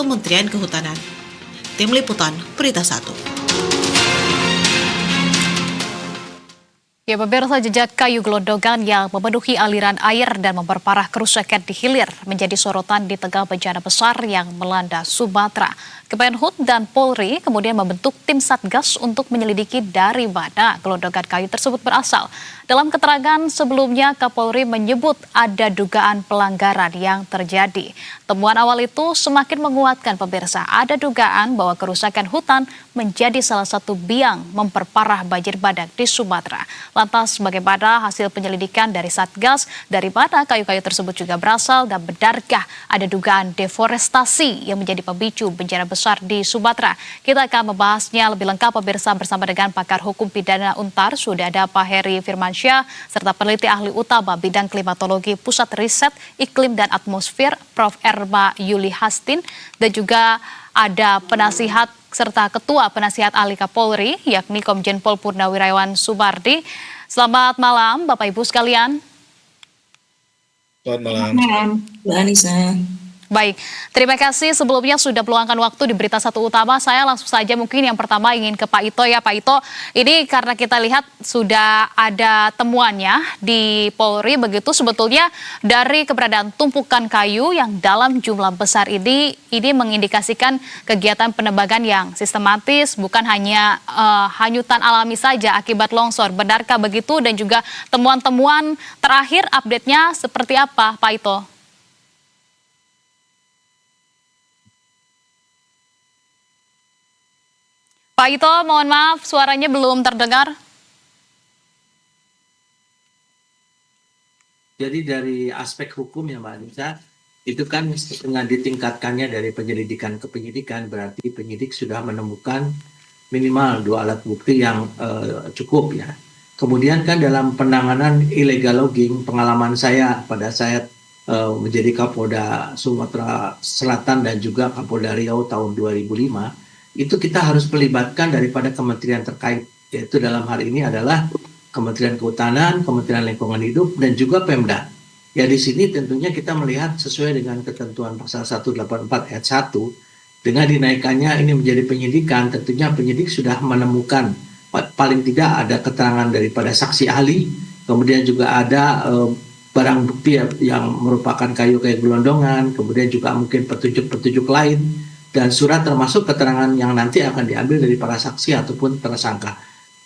Kementerian Kehutanan. Tim Liputan Berita 1. Ya, pemirsa, jejak kayu gelondongan yang memenuhi aliran air dan memperparah kerusakan di hilir menjadi sorotan di tengah bencana besar yang melanda Sumatera. Kemenhub dan Polri kemudian membentuk tim Satgas untuk menyelidiki dari mana gelondongan kayu tersebut berasal. Dalam keterangan sebelumnya, Kapolri menyebut ada dugaan pelanggaran yang terjadi. Temuan awal itu semakin menguatkan pemirsa. Ada dugaan bahwa kerusakan hutan menjadi salah satu biang memperparah banjir bandang di Sumatera. Lantas bagaimana hasil penyelidikan dari Satgas, dari mana kayu-kayu tersebut juga berasal, dan benarkah ada dugaan deforestasi yang menjadi pemicu bencana besar di Sumatera? Kita akan membahasnya lebih lengkap pemirsa bersama dengan pakar hukum pidana Untar. Sudah ada Pak Heri Firmansyah serta peneliti ahli utama bidang klimatologi Pusat Riset Iklim dan Atmosfer Prof. Erma Yuli Hastin, dan juga ada penasihat serta ketua penasihat ahli Kapolri yakni Komjen Pol Purnawirawan Sumardi. Selamat malam Bapak Ibu sekalian. Selamat malam. Selamat malam, Mbak Anissa. Baik, terima kasih sebelumnya sudah meluangkan waktu di Berita Satu Utama. Saya langsung saja mungkin yang pertama ingin ke Pak Ito ya. Pak Ito, ini karena kita lihat sudah ada temuannya di Polri, begitu sebetulnya dari keberadaan tumpukan kayu yang dalam jumlah besar ini mengindikasikan kegiatan penebangan yang sistematis, bukan hanya hanyutan alami saja akibat longsor. Benarkah begitu, dan juga temuan-temuan terakhir update-nya seperti apa Pak Ito? Pak Ito, mohon maaf suaranya belum terdengar. Jadi dari aspek hukum ya Mbak Anissa, itu kan dengan ditingkatkannya dari penyelidikan ke penyidikan, berarti penyidik sudah menemukan minimal 2 alat bukti yang cukup ya. Kemudian kan dalam penanganan illegal logging, pengalaman saya pada saat menjadi Kapolda Sumatera Selatan dan juga Kapolda Riau tahun 2005, itu kita harus melibatkan daripada kementerian terkait, yaitu dalam hal ini adalah Kementerian Kehutanan, Kementerian Lingkungan Hidup, dan juga Pemda. Ya, di sini tentunya kita melihat sesuai dengan ketentuan pasal 184 ayat 1, dengan dinaikannya ini menjadi penyidikan, tentunya penyidik sudah menemukan paling tidak ada keterangan daripada saksi ahli, kemudian juga ada barang bukti yang merupakan kayu-kayu gelondongan, kemudian juga mungkin petunjuk-petunjuk lain, dan surat termasuk keterangan yang nanti akan diambil dari para saksi ataupun tersangka.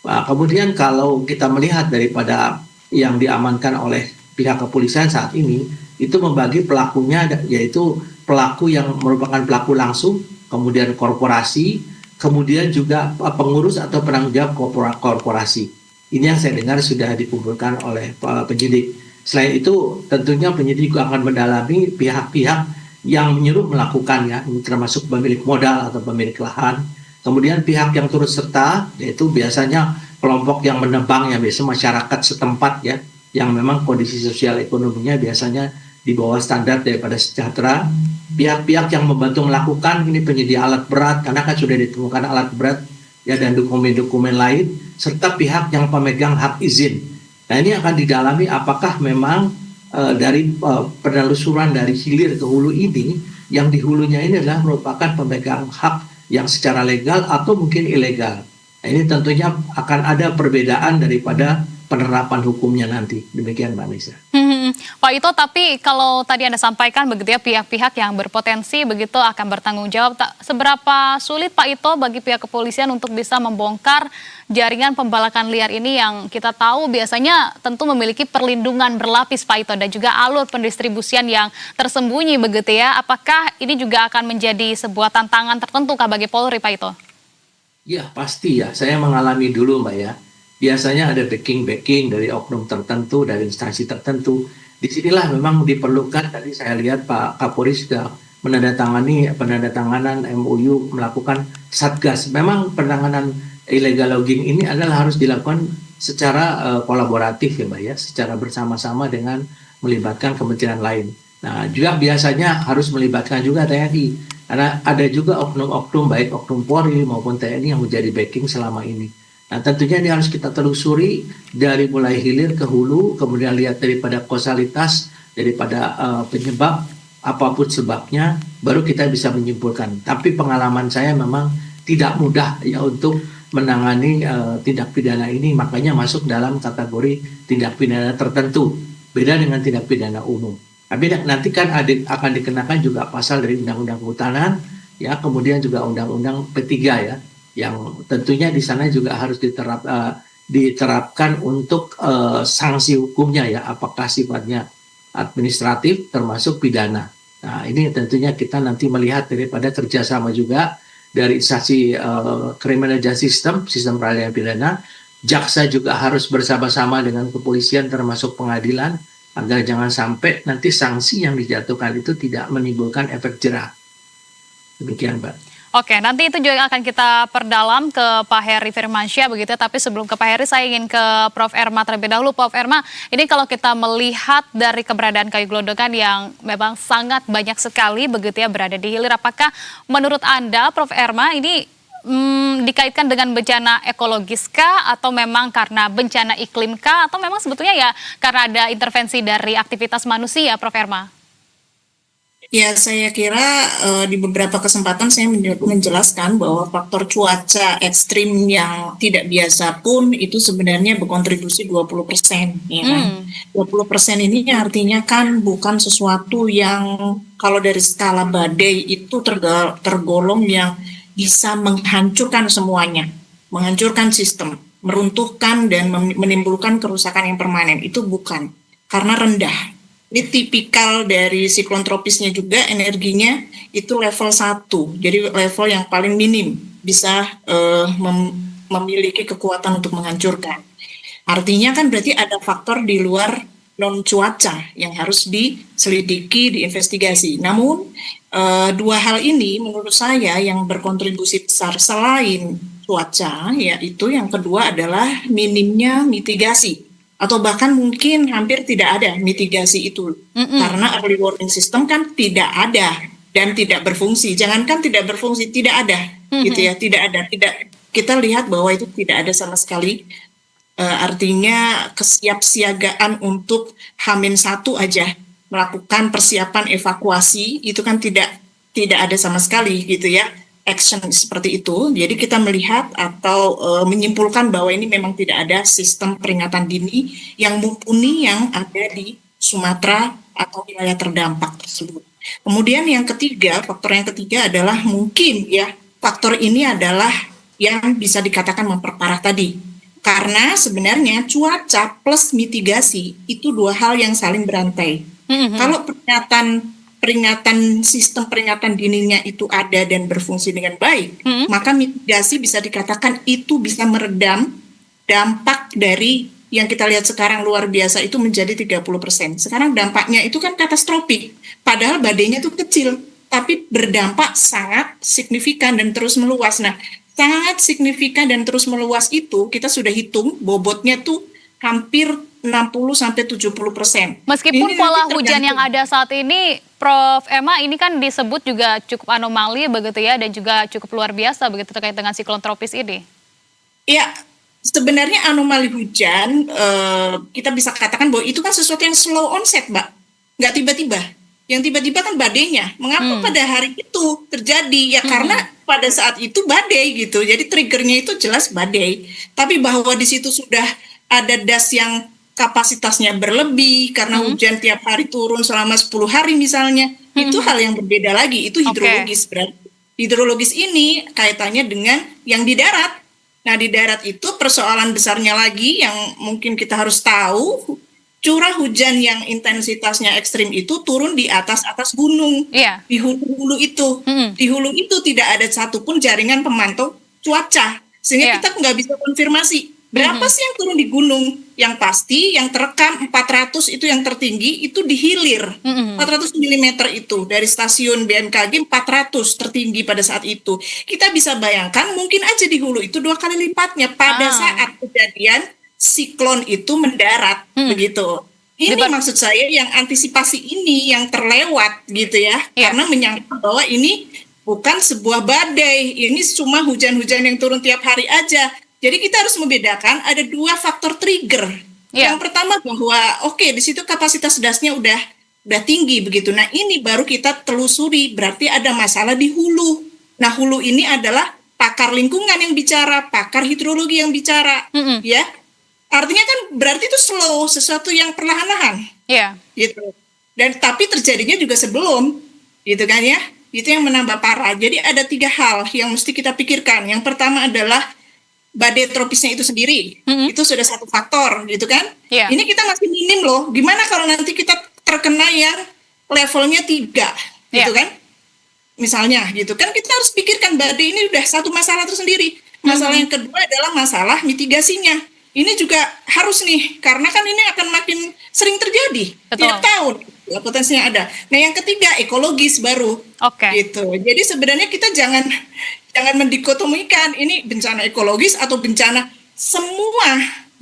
Kemudian kalau kita melihat daripada yang diamankan oleh pihak kepolisian saat ini, itu membagi pelakunya, yaitu pelaku yang merupakan pelaku langsung, kemudian korporasi, kemudian juga pengurus atau penanggung jawab korporasi. Ini yang saya dengar sudah dikumpulkan oleh penyidik. Selain itu, tentunya penyidik juga akan mendalami pihak-pihak yang menyuruh melakukannya, ini termasuk pemilik modal atau pemilik lahan. Kemudian pihak yang turut serta, yaitu biasanya kelompok yang menebang, yang biasa masyarakat setempat ya, yang memang kondisi sosial ekonominya biasanya di bawah standar daripada sejahtera. Pihak-pihak yang membantu melakukan, ini penyedia alat berat, karena kan sudah ditemukan alat berat ya, dan dokumen-dokumen lain, serta pihak yang pemegang hak izin. Nah, ini akan didalami apakah memang dari penelusuran dari hilir ke hulu ini, yang di hulunya ini adalah merupakan pemegang hak yang secara legal atau mungkin ilegal. Nah, ini tentunya akan ada perbedaan daripada penerapan hukumnya nanti. Demikian Mbak Anissa. Pak Ito, tapi kalau tadi Anda sampaikan begitu ya, pihak-pihak yang berpotensi begitu akan bertanggung jawab. Seberapa sulit Pak Ito bagi pihak kepolisian untuk bisa membongkar jaringan pembalakan liar ini yang kita tahu biasanya tentu memiliki perlindungan berlapis Pak Ito, dan juga alur pendistribusian yang tersembunyi begitu ya. Apakah ini juga akan menjadi sebuah tantangan tertentu bagi Polri Pak Ito? Ya pasti ya, saya mengalami dulu Mbak ya. Biasanya ada backing dari oknum tertentu, dari instansi tertentu. Disinilah memang diperlukan, tadi saya lihat Pak Kapolri sudah penandatanganan MOU melakukan Satgas. Memang penanganan illegal logging ini adalah harus dilakukan secara kolaboratif ya Mbak ya, secara bersama-sama dengan melibatkan kementerian lain. Nah, juga biasanya harus melibatkan juga TNI, karena ada juga oknum-oknum, baik oknum Polri maupun TNI yang menjadi backing selama ini. Nah, tentunya ini harus kita telusuri dari mulai hilir ke hulu, kemudian lihat daripada kausalitas, daripada penyebab apapun sebabnya, baru kita bisa menyimpulkan. Tapi pengalaman saya memang tidak mudah ya untuk menangani tindak pidana ini, makanya masuk dalam kategori tindak pidana tertentu. Beda dengan tindak pidana umum. Tapi nanti kan akan dikenakan juga pasal dari Undang-Undang Kehutanan, ya, kemudian juga Undang-Undang P3 ya, yang tentunya di sana juga harus diterapkan untuk sanksi hukumnya ya, apakah sifatnya administratif termasuk pidana. Nah, ini tentunya kita nanti melihat daripada kerjasama juga dari instansi criminal justice sistem peradilan pidana, jaksa juga harus bersama-sama dengan kepolisian termasuk pengadilan, agar jangan sampai nanti sanksi yang dijatuhkan itu tidak menimbulkan efek jerah. Demikian, Mbak. Oke, nanti itu juga akan kita perdalam ke Pak Heri Firmansyah begitu. Tapi sebelum ke Pak Heri, saya ingin ke Prof. Erma terlebih dahulu. Prof. Erma, ini kalau kita melihat dari keberadaan kayu gelondongan yang memang sangat banyak sekali begitu ya berada di hilir, apakah menurut Anda, Prof. Erma, ini dikaitkan dengan bencana ekologis kah, atau memang karena bencana iklim kah, atau memang sebetulnya ya karena ada intervensi dari aktivitas manusia, Prof. Erma? Ya, saya kira di beberapa kesempatan saya menjelaskan bahwa faktor cuaca ekstrim yang tidak biasa pun itu sebenarnya berkontribusi 20%, ya kan? 20% ini artinya kan bukan sesuatu yang kalau dari skala badai itu tergolong yang bisa menghancurkan semuanya, menghancurkan sistem, meruntuhkan dan menimbulkan kerusakan yang permanen. Itu bukan, karena rendah. Ini tipikal dari siklon tropisnya juga, energinya itu level 1, jadi level yang paling minim, bisa memiliki kekuatan untuk menghancurkan. Artinya kan berarti ada faktor di luar non cuaca yang harus diselidiki, diinvestigasi. Namun dua hal ini menurut saya yang berkontribusi besar selain cuaca, yaitu yang kedua adalah minimnya mitigasi. Atau bahkan mungkin hampir tidak ada mitigasi itu. Karena early warning system kan tidak ada dan tidak berfungsi. Jangankan tidak berfungsi, tidak ada, gitu ya, tidak ada. Kita lihat bahwa itu tidak ada sama sekali. Artinya kesiapsiagaan untuk H-1 aja melakukan persiapan evakuasi itu kan tidak ada sama sekali, gitu ya. Action seperti itu. Jadi kita melihat atau menyimpulkan bahwa ini memang tidak ada sistem peringatan dini yang mumpuni yang ada di Sumatera atau wilayah terdampak tersebut. Kemudian yang ketiga, faktor yang ketiga adalah mungkin ya, faktor ini adalah yang bisa dikatakan memperparah tadi. Karena sebenarnya cuaca plus mitigasi itu dua hal yang saling berantai. Kalau peringatan sistem peringatan dininya itu ada dan berfungsi dengan baik, maka mitigasi bisa dikatakan itu bisa meredam dampak dari yang kita lihat sekarang luar biasa itu menjadi 30%. Sekarang dampaknya itu kan katastrofik, padahal badainya itu kecil, tapi berdampak sangat signifikan dan terus meluas. Nah, sangat signifikan dan terus meluas itu kita sudah hitung bobotnya tuh hampir 60-70%. Meskipun pola hujan yang ada saat ini, Prof. Erma, ini kan disebut juga cukup anomali begitu ya, dan juga cukup luar biasa begitu terkait dengan siklon tropis ini. Ya, sebenarnya anomali hujan kita bisa katakan bahwa itu kan sesuatu yang slow onset, Mbak. Nggak tiba-tiba. Yang tiba-tiba kan badainya. Mengapa pada hari itu terjadi? Ya karena pada saat itu badai gitu. Jadi triggernya itu jelas badai. Tapi bahwa di situ sudah ada das yang kapasitasnya berlebih karena hujan tiap hari turun selama 10 hari misalnya, itu hal yang berbeda lagi, itu hidrologis. Berarti hidrologis ini kaitannya dengan yang di darat. Nah, di darat itu persoalan besarnya lagi yang mungkin kita harus tahu, curah hujan yang intensitasnya ekstrim itu turun di atas gunung, di hulu-hulu itu. Di hulu itu tidak ada satupun jaringan pemantau cuaca, sehingga kita nggak bisa konfirmasi berapa sih yang turun di gunung. Yang pasti yang terekam 400 itu yang tertinggi itu di hilir. 400 mm itu dari stasiun BMKG 400 tertinggi pada saat itu. Kita bisa bayangkan mungkin aja di hulu itu 2 kali lipatnya pada saat kejadian siklon itu mendarat begitu. Ini maksud saya yang antisipasi ini yang terlewat gitu ya. Karena menyangka bahwa ini bukan sebuah badai, ini cuma hujan-hujan yang turun tiap hari aja. Jadi kita harus membedakan ada 2 faktor trigger. Yang pertama bahwa di situ kapasitas dasnya udah udah tinggi begitu. Nah, ini baru kita telusuri, berarti ada masalah di hulu. Nah, hulu ini adalah pakar lingkungan yang bicara, pakar hidrologi yang bicara, ya. Artinya kan berarti itu slow, sesuatu yang perlahan-lahan, gitu. Dan tapi terjadinya juga sebelum, gitu kan ya. Itu yang menambah parah. Jadi ada 3 hal yang mesti kita pikirkan. Yang pertama adalah badai tropisnya itu sendiri, itu sudah satu faktor, gitu kan. Ini kita masih minim loh. Gimana kalau nanti kita terkena yang levelnya 3, gitu kan? Misalnya, gitu kan, kita harus pikirkan badai ini udah satu masalah tersendiri. Masalah yang kedua adalah masalah mitigasinya. Ini juga harus nih, karena kan ini akan makin sering terjadi tiap tahun. Ya, potensinya ada. Nah, yang ketiga ekologis baru, gitu. Jadi sebenarnya kita jangan mendikotomikan ini bencana ekologis atau bencana semua.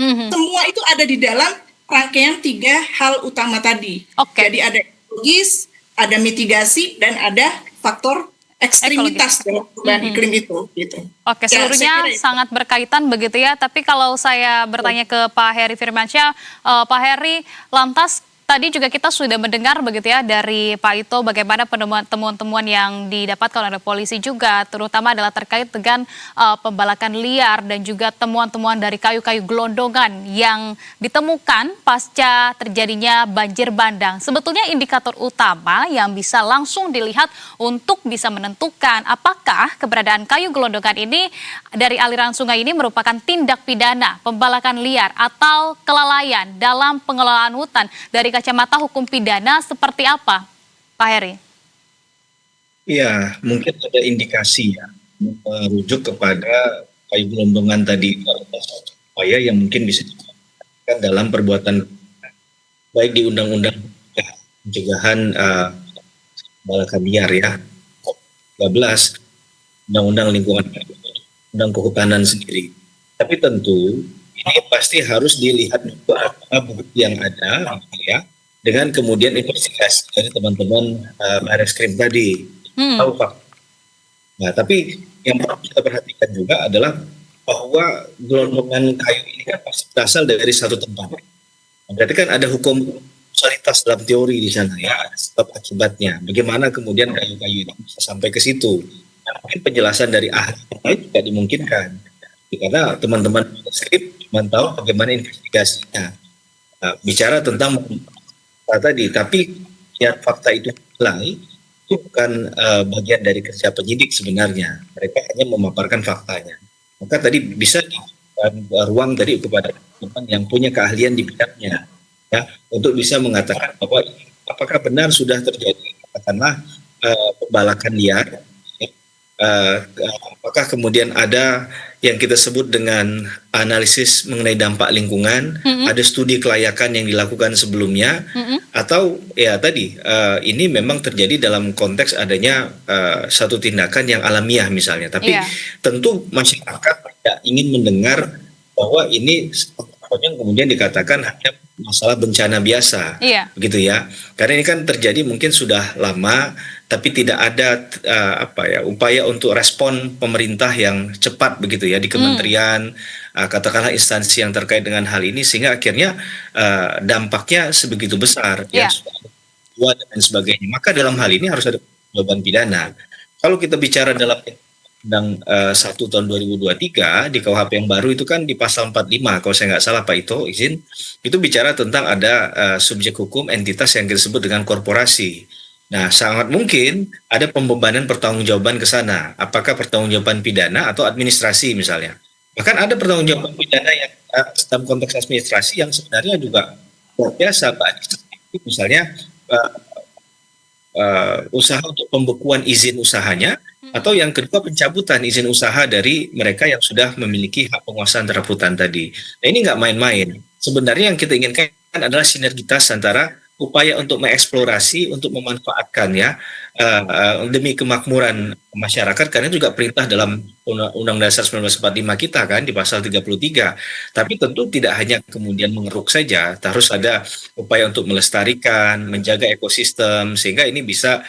Semua itu ada di dalam rangkaian 3 hal utama tadi. Jadi ada ekologis, ada mitigasi, dan ada faktor ekstremitas dalam perubahan iklim itu. Gitu. Seluruhnya sangat berkaitan begitu ya. Tapi kalau saya bertanya ke Pak Heri Firmansyah, Pak Heri, lantas tadi juga kita sudah mendengar begitu ya dari Pak Ito bagaimana temuan-temuan yang didapatkan oleh polisi juga, terutama adalah terkait dengan pembalakan liar dan juga temuan-temuan dari kayu-kayu gelondongan yang ditemukan pasca terjadinya banjir bandang. Sebetulnya indikator utama yang bisa langsung dilihat untuk bisa menentukan apakah keberadaan kayu gelondongan ini dari aliran sungai ini merupakan tindak pidana pembalakan liar atau kelalaian dalam pengelolaan hutan. Dari kacamata hukum pidana seperti apa, Pak Heri? Ya, mungkin ada indikasi ya, merujuk kepada kayu gelondongan tadi, upaya yang mungkin bisa dilakukan dalam perbuatan baik di Undang-Undang Pencegahan Pembalakan Liar ya, 13, Undang-Undang Lingkungan, Undang Kehutanan sendiri. Tapi tentu ini pasti harus dilihat juga bukti yang ada, ya, dengan kemudian investigasi dari teman-teman Barreskrim tadi. Tahu fakta. Nah, tapi yang perlu kita perhatikan juga adalah bahwa gelondongan kayu ini kan pasti berasal dari satu tempat. Berarti kan ada hukum kausalitas dalam teori di sana ya, sebab akibatnya. Bagaimana kemudian kayu-kayu itu bisa sampai ke situ? Nah, mungkin penjelasan dari ahli juga dimungkinkan. Karena teman-teman skrip cuma tahu bagaimana investigasinya. Nah, bicara tentang tadi, tapi ya fakta itu nilai itu bukan bagian dari kerja penyidik sebenarnya. Mereka hanya memaparkan faktanya. Maka tadi bisa ruang dari kepada teman yang punya keahlian di bidangnya, ya, untuk bisa mengatakan bahwa apakah benar sudah terjadi katakanlah pembalakan liar. Apakah kemudian ada yang kita sebut dengan analisis mengenai dampak lingkungan, ada studi kelayakan yang dilakukan sebelumnya, atau ya tadi ini memang terjadi dalam konteks adanya satu tindakan yang alamiah misalnya. Tapi tentu masyarakat tidak ingin mendengar bahwa ini yang kemudian dikatakan hanya masalah bencana biasa, begitu ya. Karena ini kan terjadi mungkin sudah lama, tapi tidak ada upaya untuk respon pemerintah yang cepat begitu ya di kementerian, katakanlah instansi yang terkait dengan hal ini, sehingga akhirnya dampaknya sebegitu besar, ya, dan sebagainya. Maka dalam hal ini harus ada jawaban pidana. Kalau kita bicara dalam Undang 1 tahun 2023 di KUHP yang baru itu kan di pasal 45 kalau saya nggak salah Pak Ito izin, itu bicara tentang ada subjek hukum entitas yang disebut dengan korporasi. Nah, sangat mungkin ada pembebanan pertanggungjawaban ke sana. Apakah pertanggungjawaban pidana atau administrasi misalnya. Bahkan ada pertanggungjawaban pidana yang dalam konteks administrasi yang sebenarnya juga luar biasa, Pak. Misalnya usaha untuk pembekuan izin usahanya, atau yang kedua pencabutan izin usaha dari mereka yang sudah memiliki hak penguasaan terhadap hutan tadi. Nah, ini nggak main-main. Sebenarnya yang kita inginkan adalah sinergitas antara upaya untuk mengeksplorasi, untuk memanfaatkan ya demi kemakmuran masyarakat, karena juga perintah dalam Undang Dasar 1945 kita kan di pasal 33. Tapi tentu tidak hanya kemudian mengeruk saja, harus ada upaya untuk melestarikan, menjaga ekosistem, sehingga ini bisa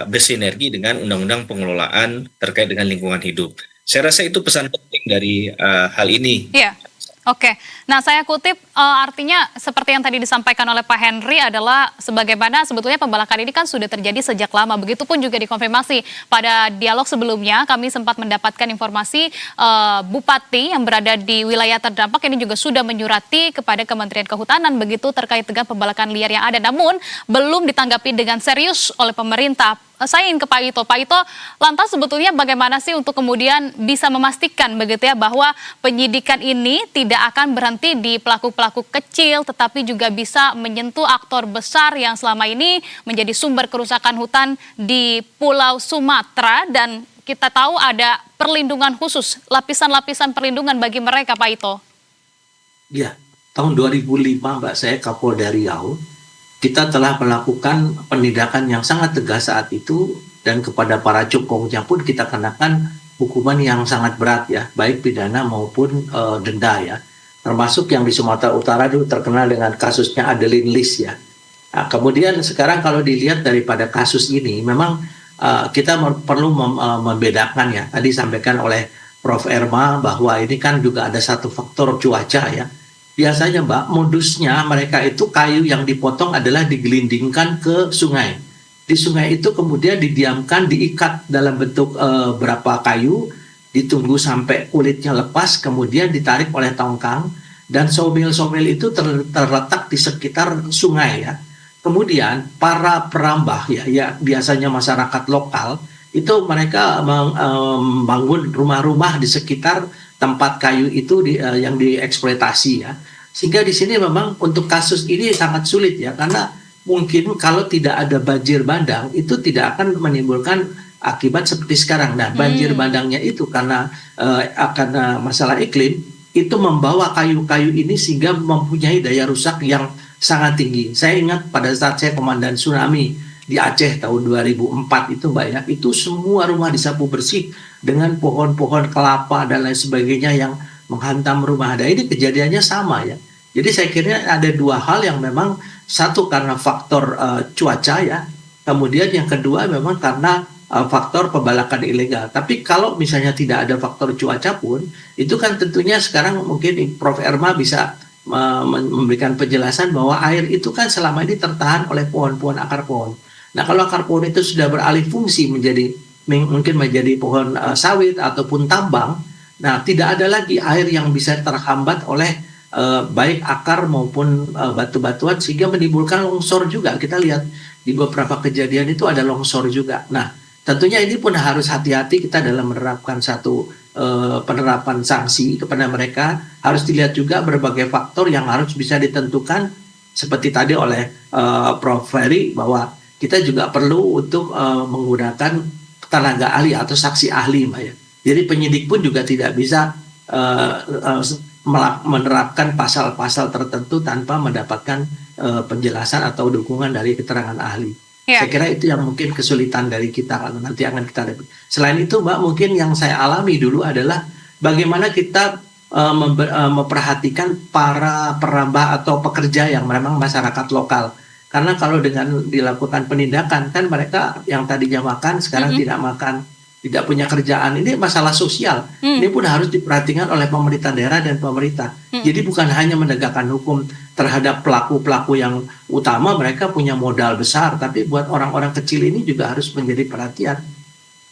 bersinergi dengan undang-undang pengelolaan terkait dengan lingkungan hidup. Saya rasa itu pesan penting dari hal ini. Oke, nah saya kutip artinya seperti yang tadi disampaikan oleh Pak Henry adalah sebagaimana sebetulnya pembalakan ini kan sudah terjadi sejak lama. Begitupun juga dikonfirmasi pada dialog sebelumnya kami sempat mendapatkan informasi Bupati yang berada di wilayah terdampak ini juga sudah menyurati kepada Kementerian Kehutanan begitu terkait dengan pembalakan liar yang ada. Namun belum ditanggapi dengan serius oleh pemerintah. Saya ingin ke Pak Ito. Pak Ito, lantas sebetulnya bagaimana sih untuk kemudian bisa memastikan begitu ya bahwa penyidikan ini tidak akan berhenti di pelaku-pelaku kecil tetapi juga bisa menyentuh aktor besar yang selama ini menjadi sumber kerusakan hutan di Pulau Sumatera dan kita tahu ada perlindungan khusus, lapisan-lapisan perlindungan bagi mereka, Pak Ito. Ya, tahun 2005 Mbak, saya Kapolda Riau, kita telah melakukan penindakan yang sangat tegas saat itu dan kepada para cukongnya pun kita kenakan hukuman yang sangat berat ya, baik pidana maupun denda ya. Termasuk yang di Sumatera Utara dulu terkenal dengan kasusnya Adeline Lis ya. Nah, kemudian sekarang kalau dilihat daripada kasus ini memang kita perlu membedakan ya. Tadi sampaikan oleh Prof. Erma bahwa ini kan juga ada satu faktor cuaca ya. Biasanya Mbak, modusnya mereka itu kayu yang dipotong adalah digelindingkan ke sungai. Di sungai itu kemudian didiamkan, diikat dalam bentuk berapa kayu, ditunggu sampai kulitnya lepas, kemudian ditarik oleh tongkang, dan somil-somil itu terletak di sekitar sungai ya. Kemudian para perambah ya biasanya masyarakat lokal, itu mereka membangun rumah-rumah di sekitar tempat kayu itu yang dieksploitasi ya. Sehingga di sini memang untuk kasus ini sangat sulit ya, karena mungkin kalau tidak ada banjir bandang itu tidak akan menimbulkan akibat seperti sekarang. Nah, banjir bandangnya itu karena masalah iklim itu membawa kayu-kayu ini sehingga mempunyai daya rusak yang sangat tinggi. Saya ingat pada saat saya komandan tsunami di Aceh tahun 2004 itu Mbak ya, itu semua rumah disapu bersih dengan pohon-pohon kelapa dan lain sebagainya yang menghantam rumah. Nah, ini kejadiannya sama ya. Jadi saya kira ada dua hal yang memang, satu karena faktor cuaca ya, kemudian yang kedua memang karena faktor pembalakan ilegal. Tapi kalau misalnya tidak ada faktor cuaca pun, itu kan tentunya sekarang mungkin Prof. Erma bisa memberikan penjelasan bahwa air itu kan selama ini tertahan oleh pohon-pohon akar pohon. Nah, kalau akar pohon itu sudah beralih fungsi mungkin menjadi pohon sawit ataupun tambang, nah tidak ada lagi air yang bisa terhambat oleh baik akar maupun batu-batuan sehingga menimbulkan longsor juga. Kita lihat di beberapa kejadian itu ada longsor juga. Nah, tentunya ini pun harus hati-hati kita dalam menerapkan satu penerapan sanksi kepada mereka. Harus dilihat juga berbagai faktor yang harus bisa ditentukan seperti tadi oleh Prof. Ferry bahwa kita juga perlu untuk menggunakan tenaga ahli atau saksi ahli Mbak ya. Jadi penyidik pun juga tidak bisa menerapkan pasal-pasal tertentu tanpa mendapatkan penjelasan atau dukungan dari keterangan ahli. Ya. Saya kira itu yang mungkin kesulitan dari kita kalau nanti akan kita lihat. Selain itu Mbak, mungkin yang saya alami dulu adalah bagaimana kita memperhatikan para perambah atau pekerja yang memang masyarakat lokal. Karena kalau dengan dilakukan penindakan kan mereka yang tadinya makan sekarang tidak makan, tidak punya kerjaan. Ini masalah sosial. Ini pun harus diperhatikan oleh pemerintah daerah dan pemerintah. Jadi bukan hanya menegakkan hukum terhadap pelaku-pelaku yang utama, mereka punya modal besar, tapi buat orang-orang kecil ini juga harus menjadi perhatian.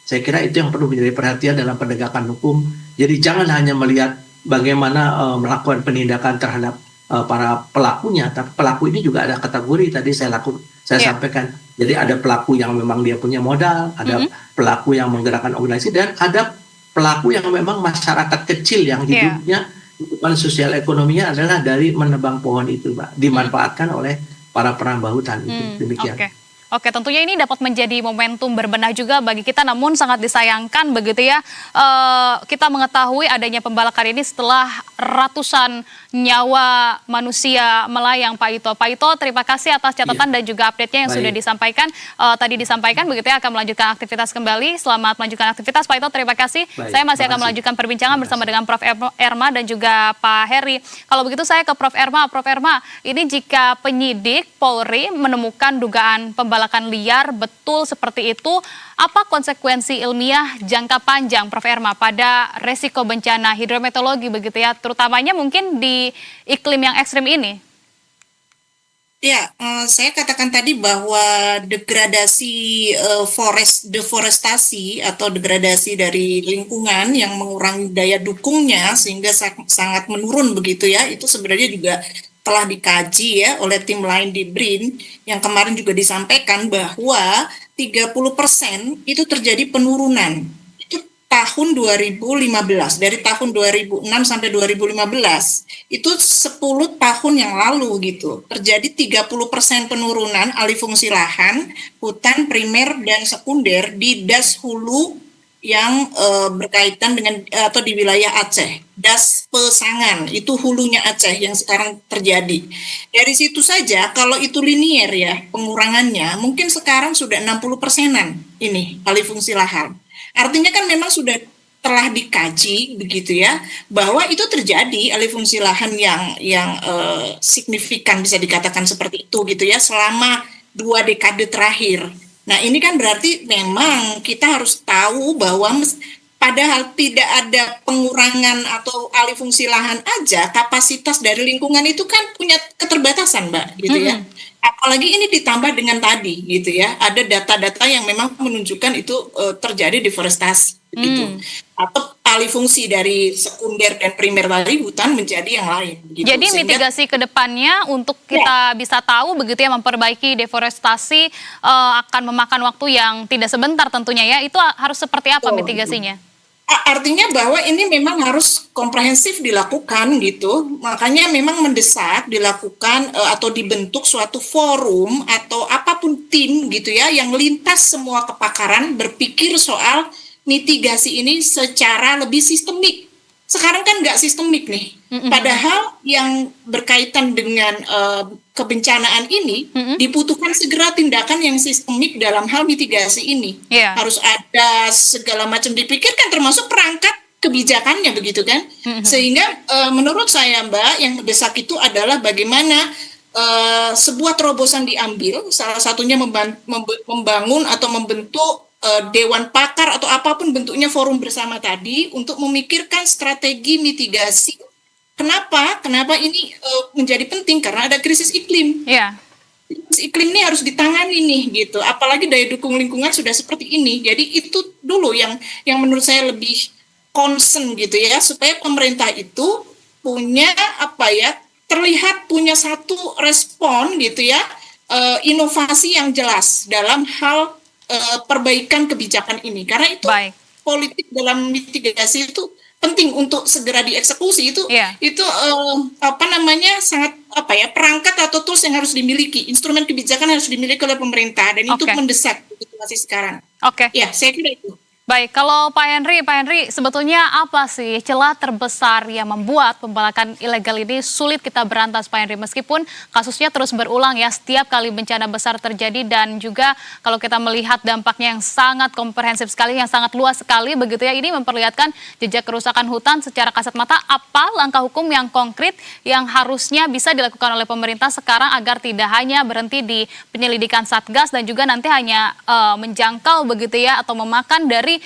Saya kira itu yang perlu menjadi perhatian dalam penegakan hukum. Jadi jangan hanya melihat bagaimana melakukan penindakan terhadap para pelakunya, tapi pelaku ini juga ada kategori tadi saya sampaikan. Jadi ada pelaku yang memang dia punya modal, ada pelaku yang menggerakkan organisasi, dan ada pelaku yang memang masyarakat kecil yang hidupnya kehidupan sosial ekonominya adalah dari menebang pohon itu, Mbak, dimanfaatkan oleh para perambah hutan itu. Demikian. Oke, tentunya ini dapat menjadi momentum berbenah juga bagi kita, namun sangat disayangkan begitu ya. Kita mengetahui adanya pembalakan ini setelah ratusan nyawa manusia melayang, Pak Ito. Pak Ito, terima kasih atas catatan dan juga update-nya yang sudah disampaikan. Tadi disampaikan begitu ya, akan melanjutkan aktivitas kembali. Selamat melanjutkan aktivitas, Pak Ito, terima kasih. Saya masih akan melanjutkan perbincangan bersama dengan Prof. Erma dan juga Pak Heri. Kalau begitu saya ke Prof. Erma. Prof. Erma, ini jika penyidik Polri menemukan dugaan pembalakan pembalakan liar betul seperti itu, apa konsekuensi ilmiah jangka panjang Prof. Erma pada resiko bencana hidrometeorologi begitu ya, terutamanya mungkin di iklim yang ekstrim ini? Ya, saya katakan tadi bahwa degradasi deforestasi atau degradasi dari lingkungan yang mengurangi daya dukungnya sehingga sangat menurun begitu ya, itu sebenarnya juga telah dikaji ya oleh tim lain di BRIN yang kemarin juga disampaikan bahwa 30% itu terjadi penurunan. Tahun 2015, dari tahun 2006 sampai 2015, itu 10 tahun yang lalu gitu, terjadi 30% penurunan alih fungsi lahan, hutan primer dan sekunder di das hulu yang berkaitan dengan atau di wilayah Aceh. Das Pesangan, itu hulunya Aceh yang sekarang terjadi. Dari situ saja, kalau itu linier ya, pengurangannya, mungkin sekarang sudah 60%-an ini alih fungsi lahan. Artinya kan memang sudah telah dikaji begitu ya, bahwa itu terjadi alih fungsi lahan yang signifikan bisa dikatakan seperti itu gitu ya selama 2 dekade terakhir. Nah ini kan berarti memang kita harus tahu bahwa padahal tidak ada pengurangan atau alih fungsi lahan aja, kapasitas dari lingkungan itu kan punya keterbatasan Mbak gitu ya. Apalagi ini ditambah dengan tadi gitu ya, ada data-data yang memang menunjukkan itu terjadi deforestasi gitu, atau alih fungsi dari sekunder dan primer tadi hutan menjadi yang lain. Gitu. Jadi mitigasi ke depannya untuk kita bisa tahu begitu ya, memperbaiki deforestasi akan memakan waktu yang tidak sebentar tentunya ya, itu harus seperti apa mitigasinya? Artinya bahwa ini memang harus komprehensif dilakukan gitu, makanya memang mendesak dilakukan atau dibentuk suatu forum atau apapun tim gitu ya yang lintas semua kepakaran berpikir soal mitigasi ini secara lebih sistemik. Sekarang kan nggak sistemik nih, padahal yang berkaitan dengan kebencanaan ini dibutuhkan segera tindakan yang sistemik dalam hal mitigasi ini. Harus ada segala macam dipikirkan termasuk perangkat kebijakannya begitu kan. Sehingga menurut saya Mbak yang mendesak itu adalah bagaimana sebuah terobosan diambil, salah satunya membangun atau membentuk dewan pakar atau apapun bentuknya forum bersama tadi untuk memikirkan strategi mitigasi. Kenapa ini menjadi penting? Karena ada krisis iklim. Krisis iklim ini harus ditangani nih gitu. Apalagi daya dukung lingkungan sudah seperti ini. Jadi itu dulu yang menurut saya lebih concern gitu ya, supaya pemerintah itu punya terlihat punya satu respon gitu ya, inovasi yang jelas dalam hal perbaikan kebijakan ini, karena itu politik dalam mitigasi itu penting untuk segera dieksekusi itu sangat perangkat atau tools yang harus dimiliki, instrumen kebijakan harus dimiliki oleh pemerintah dan itu mendesak situasi sekarang. Ya, saya kira itu. Baik, kalau Pak Henry, sebetulnya apa sih celah terbesar yang membuat pembalakan ilegal ini sulit kita berantas, Pak Henry? Meskipun kasusnya terus berulang ya, setiap kali bencana besar terjadi dan juga kalau kita melihat dampaknya yang sangat komprehensif sekali, yang sangat luas sekali begitu ya, ini memperlihatkan jejak kerusakan hutan secara kasat mata. Apa langkah hukum yang konkret yang harusnya bisa dilakukan oleh pemerintah sekarang agar tidak hanya berhenti di penyelidikan Satgas dan juga nanti hanya menjangkau begitu ya, atau memakan dari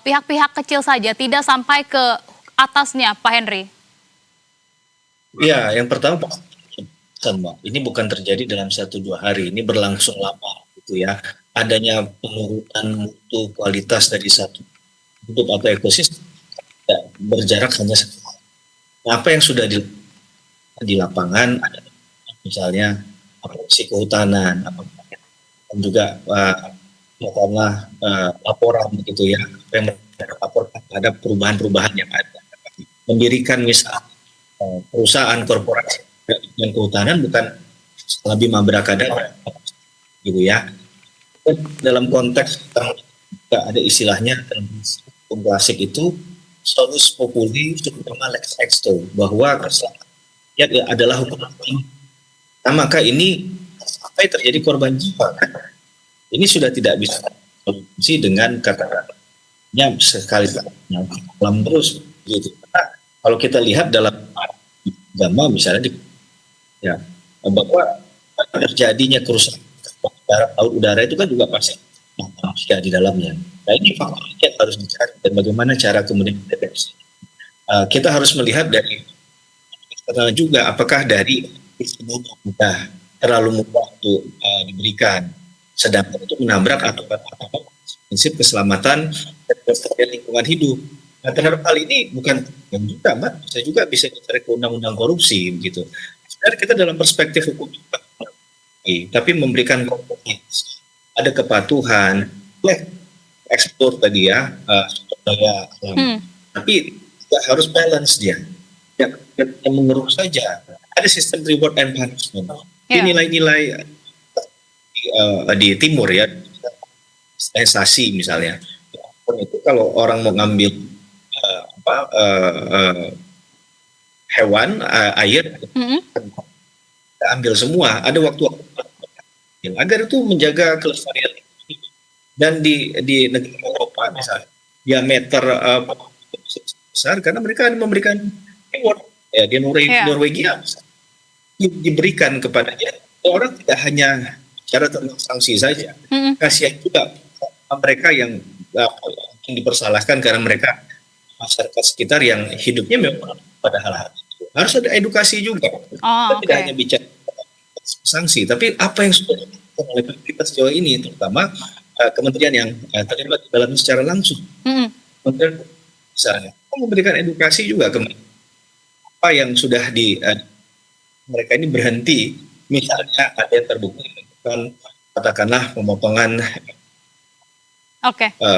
pihak-pihak kecil saja, tidak sampai ke atasnya, Pak Henry? Ya, yang pertama Mbak, ini bukan terjadi dalam 1-2 hari, ini berlangsung lama gitu ya. Adanya penurunan mutu kualitas dari satu hidup atau ekosistem berjarak hanya apa yang sudah di lapangan, ada misalnya produksi kehutanan, dan juga karena laporan begitu ya, apa yang mereka laporkan terhadap perubahan-perubahan yang ada. Mendirikan misalnya perusahaan korporasi dan kehutanan bukan lebih mabrakadabra gitu ya. Dalam konteks ada istilahnya dalam hukum klasik itu solus populi suprema lex exto, bahwa ya adalah hukum tertinggi. Nah, maka ini sampai terjadi korban jiwa kan? Ini sudah tidak bisa solusi dengan kata-katanya sekali dalam terus gitu. Karena kalau kita lihat dalam agama misalnya bahwa terjadinya kerusakan laut udara itu kan juga pasti manusia di dalamnya. Nah ini faktor yang harus dicari dan bagaimana cara kemudian mendeteksi. Kita harus melihat dari eksternal juga, apakah dari sistem mudah terlalu mudah untuk diberikan, sedangkan itu menabrak atau prinsip keselamatan dan lingkungan hidup. Nah terhadap hal ini bukan yang juga, Mbak, saya juga bisa ditarik ke undang-undang korupsi begitu. Sebenarnya kita dalam perspektif hukum juga, tapi memberikan kompetensi, ada kepatuhan, ekspor tadi ya, sumber daya alam. Tapi tidak harus balance dia. Yang mengeruk saja. Ada sistem reward and punishment. Yeah. Nilai-nilai di timur ya, sensasi misalnya. Itu kalau orang mau ngambil hewan, air, kita ambil semua. Ada waktu agar itu menjaga kelestarian. Dan di negara Eropa misalnya, diameter besar karena mereka memberikan reward ya di Norwegia diberikan kepadanya. Orang tidak hanya cara tentang sanksi saja, kasihan juga mereka yang dipersalahkan karena mereka masyarakat sekitar yang hidupnya memang pada hal-hal itu. Harus ada edukasi juga. Tidak hanya bicara sanksi, tapi apa yang sudah dilakukan oleh kita sejauh ini, terutama kementerian yang terlibat dalam secara langsung. Kementerian misalnya memberikan edukasi juga ke apa yang sudah mereka ini berhenti, misalnya ada yang terbukti melakukan katakanlah pemotongan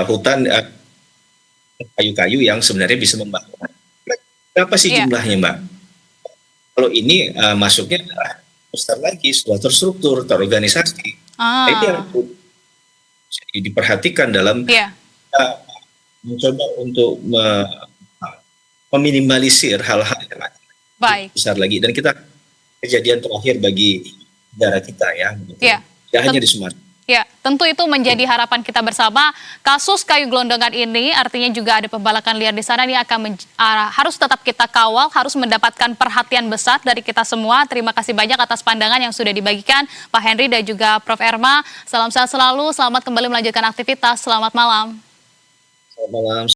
hutan kayu-kayu yang sebenarnya bisa membakar. Berapa sih jumlahnya, Mbak? Kalau ini masuknya adalah besar lagi, sudah terstruktur, terorganisasi. Itu yang diperhatikan dalam mencoba untuk meminimalisir hal-hal yang besar lagi. Dan kita kejadian terakhir bagi negara kita ya. Tidak hanya di Sumatera. Ya, tentu itu menjadi harapan kita bersama. Kasus kayu gelondongan ini artinya juga ada pembalakan liar di sana. Ini akan harus tetap kita kawal, harus mendapatkan perhatian besar dari kita semua. Terima kasih banyak atas pandangan yang sudah dibagikan Pak Henry dan juga Prof. Erma. Salam sehat selalu, selamat kembali melanjutkan aktivitas. Selamat malam. Selamat malam.